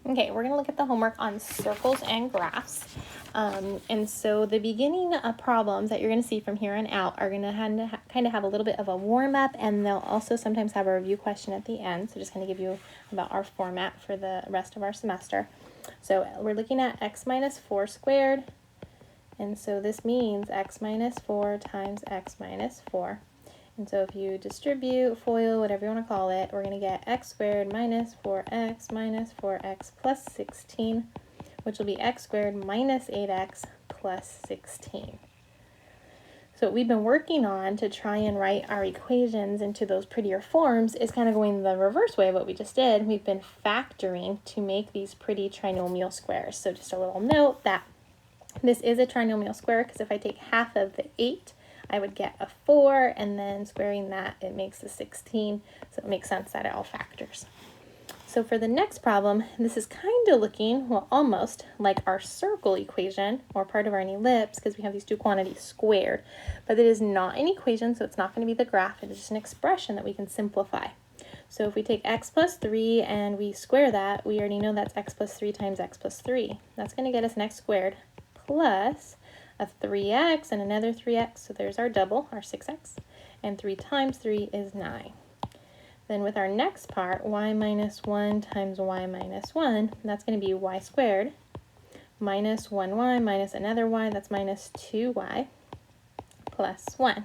Okay, we're going to look at the homework on circles and graphs. And so the beginning problems that you're going to see from here on out are going to kind of have a little bit of a warm-up, and they'll also sometimes have a review question at the end. So just going to give you about our format for the rest of our semester. So we're looking at x minus 4 squared. And so this means x minus 4 times x minus 4. And so if you distribute, FOIL, whatever you want to call it, we're going to get x squared minus 4x plus 16, which will be x squared minus 8x plus 16. So what we've been working on to try and write our equations into those prettier forms is kind of going the reverse way of what we just did. We've been factoring to make these pretty trinomial squares. So just a little note that this is a trinomial square because if I take half of the 8, I would get a 4, and then squaring that, it makes a 16, so it makes sense that it all factors. So for the next problem, this is kind of looking, well, almost like our circle equation, or part of our ellipse, because we have these two quantities squared, but it is not an equation, so it's not going to be the graph, it is just an expression that we can simplify. So if we take x plus 3 and we square that, we already know that's x plus 3 times x plus 3. That's going to get us an x squared plus a 3x and another 3x, so there's our double, our 6x, and 3 times 3 is 9. Then with our next part, y minus 1 times y minus 1, that's going to be y squared minus 1y minus another y, that's minus 2y plus 1.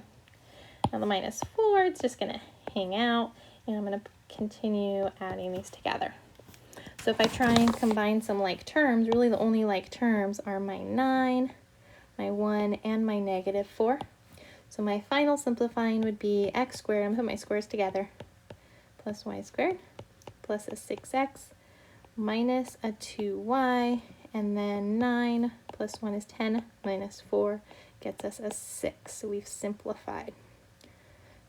Now the minus 4, it's just going to hang out, and I'm going to continue adding these together. So if I try and combine some like terms, really the only like terms are my 9, my 1, and my negative 4. So my final simplifying would be x squared, I'm going to put my squares together, plus y squared, plus a 6x, minus a 2y, and then 9 plus 1 is 10, minus 4 gets us a 6. So we've simplified.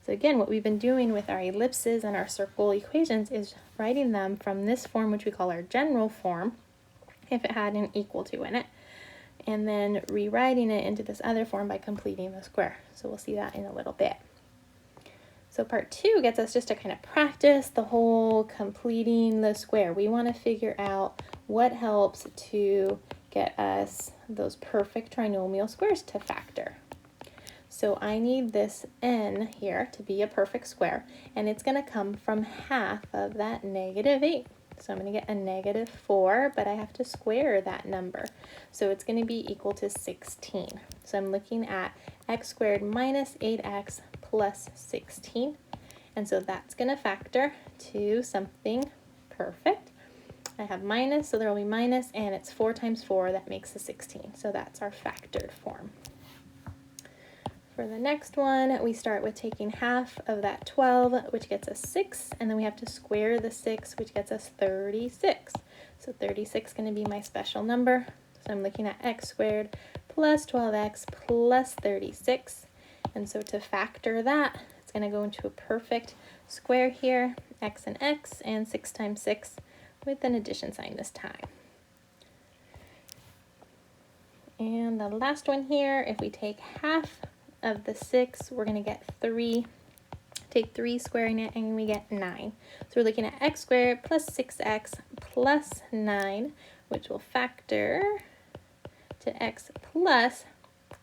So again, what we've been doing with our ellipses and our circle equations is writing them from this form, which we call our general form, if it had an equal to in it, and then rewriting it into this other form by completing the square. So we'll see that in a little bit. So part 2 gets us just to kind of practice the whole completing the square. We want to figure out what helps to get us those perfect trinomial squares to factor. So I need this n here to be a perfect square, and it's going to come from half of that negative 8. So I'm going to get a negative 4, but I have to square that number. So it's going to be equal to 16. So I'm looking at x squared minus 8x plus 16. And so that's going to factor to something perfect. I have minus, so there will be minus, and it's 4 times 4, that makes a 16. So that's our factored form. For the next one, we start with taking half of that 12, which gets us 6, and then we have to square the 6, which gets us 36. So 36 is going to be my special number. So I'm looking at x squared plus 12x plus 36. And so to factor that, it's going to go into a perfect square here, x and x, and 6 times 6 with an addition sign this time. And the last one here, if we take half of the 6, we're going to get 3. Take 3, squaring it, and we get 9. So we're looking at x squared plus 6x plus 9, which will factor to x plus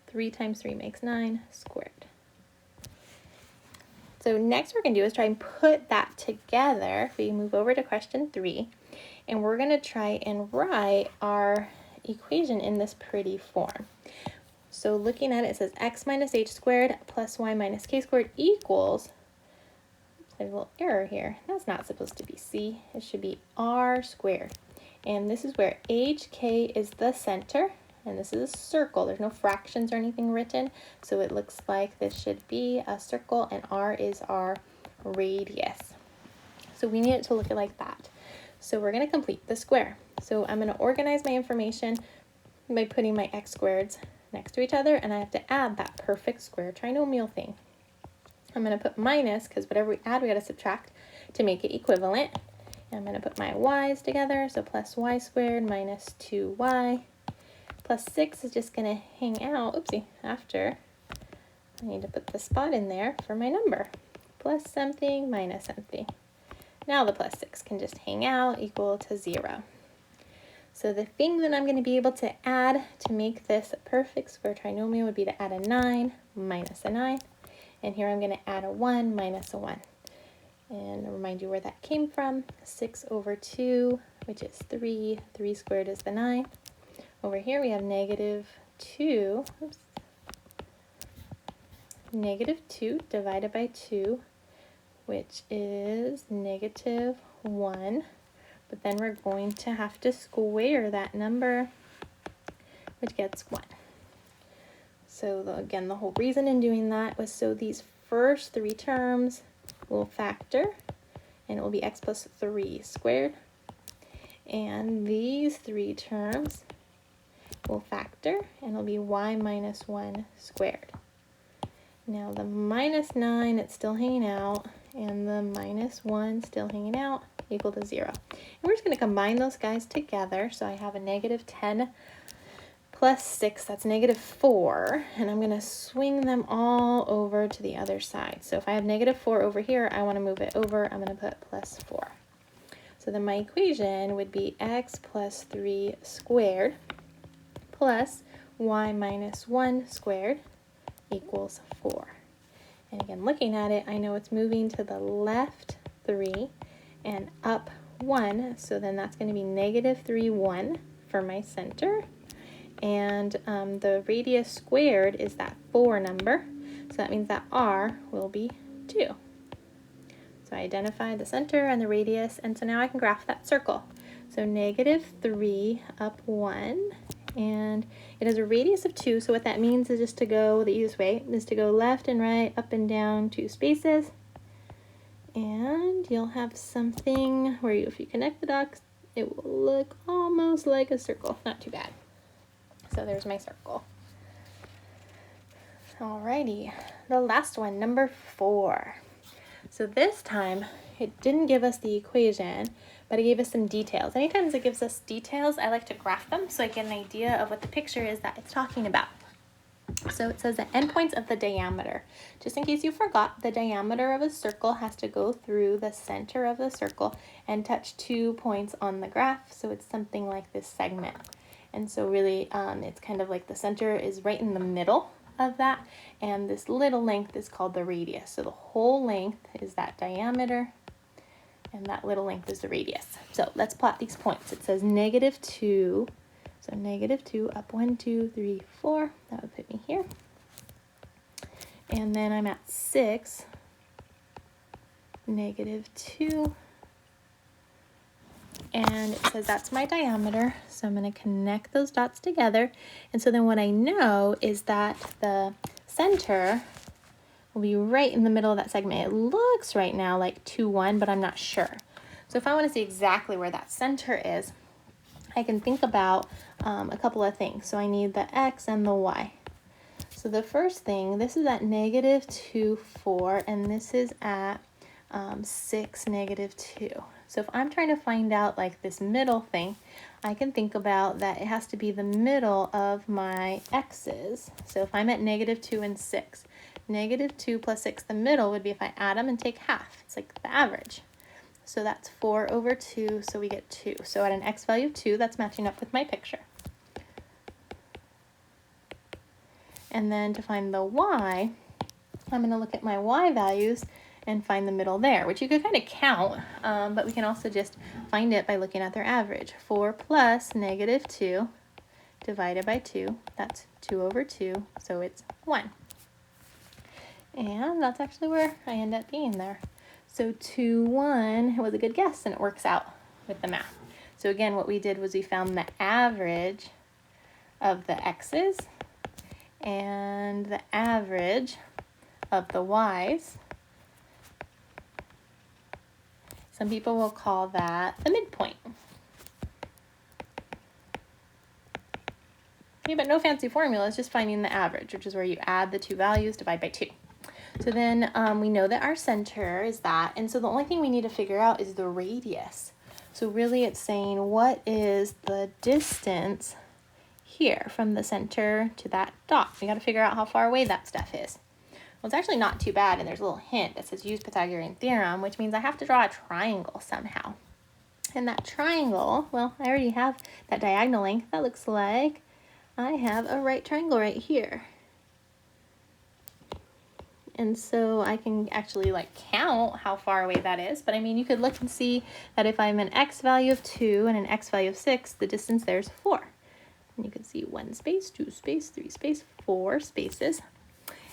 3 times 3 makes 9 squared. So next we're going to do is try and put that together. We move over to question 3, and we're going to try and write our equation in this pretty form. So looking at it, it says x minus h squared plus y minus k squared equals, there's a little error here. That's not supposed to be c. It should be r squared. And this is where hk is the center, and this is a circle. There's no fractions or anything written, so it looks like this should be a circle, and r is our radius. So we need it to look like that. So we're going to complete the square. So I'm going to organize my information by putting my x squareds next to each other, and I have to add that perfect square trinomial thing. I'm going to put minus, because whatever we add, we got to subtract to make it equivalent. And I'm going to put my y's together, so plus y squared minus 2y plus 6 is just going to hang out, oopsie, after. I need to put the spot in there for my number. Plus something minus something. Now the plus 6 can just hang out, equal to 0. So the thing that I'm going to be able to add to make this a perfect square trinomial would be to add a 9 minus a 9. And here I'm going to add a 1 minus a 1. And remind you where that came from. 6 over 2, which is 3. 3 squared is the 9. Over here we have negative 2. Oops. Negative 2 divided by 2, which is negative 1. But then we're going to have to square that number, which gets 1. So again, the whole reason in doing that was so these first 3 terms will factor, and it will be x plus 3 squared. And these 3 terms will factor, and it'll be y minus 1 squared. Now the minus 9, it's still hanging out, and the minus 1 still hanging out, equal to 0. And we're just going to combine those guys together. So I have a negative 10 plus 6, that's negative 4, and I'm going to swing them all over to the other side. So if I have negative 4 over here, I want to move it over, I'm going to put plus 4. So then my equation would be x plus 3 squared plus y minus 1 squared equals 4. And again, looking at it, I know it's moving to the left 3 and up 1, so then that's going to be negative 3, 1 for my center. And the radius squared is that 4 number, so that means that r will be 2. So I identify the center and the radius, and so now I can graph that circle. So negative 3 up 1, and it has a radius of 2, so what that means is just to go, the easiest way is to go left and right, up and down 2 spaces. And you'll have something where if you connect the dots, it will look almost like a circle. Not too bad. So there's my circle. Alrighty, the last one, number 4. So this time, it didn't give us the equation, but it gave us some details. Anytime it gives us details, I like to graph them so I get an idea of what the picture is that it's talking about. So it says the endpoints of the diameter. Just in case you forgot, the diameter of a circle has to go through the center of the circle and touch 2 points on the graph. So it's something like this segment. And so really, it's kind of like the center is right in the middle of that, and this little length is called the radius. So the whole length is that diameter, and that little length is the radius. So let's plot these points. It says negative 2. So negative 2 up 1, 2, 3, 4. That would put me here. And then I'm at 6, negative 2. And it says that's my diameter. So I'm going to connect those dots together. And so then what I know is that the center will be right in the middle of that segment. It looks right now like 2, 1, but I'm not sure. So if I want to see exactly where that center is, I can think about a couple of things. So I need the x and the y. So the first thing, this is at negative 2, 4, and this is at 6, negative 2. So if I'm trying to find out like this middle thing, I can think about that it has to be the middle of my x's. So if I'm at negative 2 and 6, negative 2 plus 6, the middle would be if I add them and take half. It's like the average. So that's 4 over 2, so we get 2. So at an x value of 2, that's matching up with my picture. And then to find the y, I'm going to look at my y values and find the middle there, which you could kind of count, but we can also just find it by looking at their average. 4 plus negative 2 divided by 2, that's 2 over 2, so it's 1. And that's actually where I end up being there. So 2, 1 was a good guess, and it works out with the math. So again, what we did was we found the average of the x's and the average of the y's. Some people will call that the midpoint. Okay, but no fancy formula, it's just finding the average, which is where you add the two values, divide by 2. So then we know that our center is that, and so the only thing we need to figure out is the radius. So really it's saying what is the distance here from the center to that dot. We got to figure out how far away that stuff is. Well, it's actually not too bad, and there's a little hint that says use Pythagorean theorem, which means I have to draw a triangle somehow. And that triangle, well, I already have that diagonal length. That looks like I have a right triangle right here. And so I can actually like count how far away that is. But I mean, you could look and see that if I'm an x value of 2 and an x value of 6, the distance there is 4. And you can see 1 space, 2 space, 3 space, 4 spaces.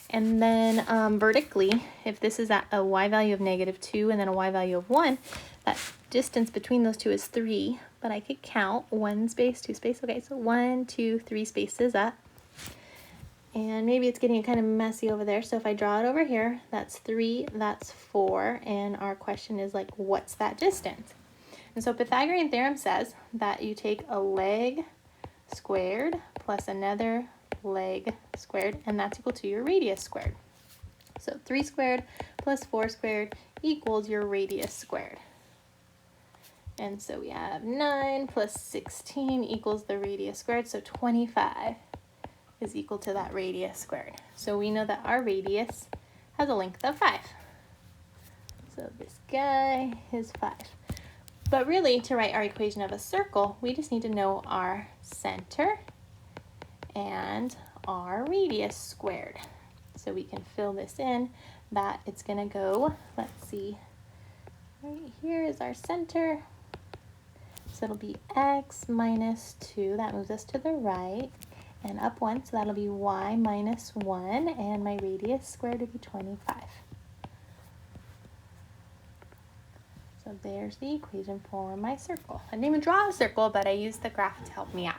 And then vertically, if this is at a y value of -2 and then a y value of 1, that distance between those two is 3. But I could count 1 space, 2 space. Okay, so 1, 2, 3 spaces up. And maybe it's getting kind of messy over there. So if I draw it over here, that's 3, that's 4. And our question is like, what's that distance? And so Pythagorean theorem says that you take a leg squared plus another leg squared, and that's equal to your radius squared. So 3 squared plus 4 squared equals your radius squared. And so we have 9 plus 16 equals the radius squared, so 25 is equal to that radius squared. So we know that our radius has a length of 5. So this guy is 5. But really, to write our equation of a circle, we just need to know our center and our radius squared. So we can fill this in that it's going to go, let's see, right here is our center. So it'll be x minus 2, that moves us to the right, and up 1, so that'll be y minus 1, and my radius squared would be 25. So there's the equation for my circle. I didn't even draw a circle, but I used the graph to help me out.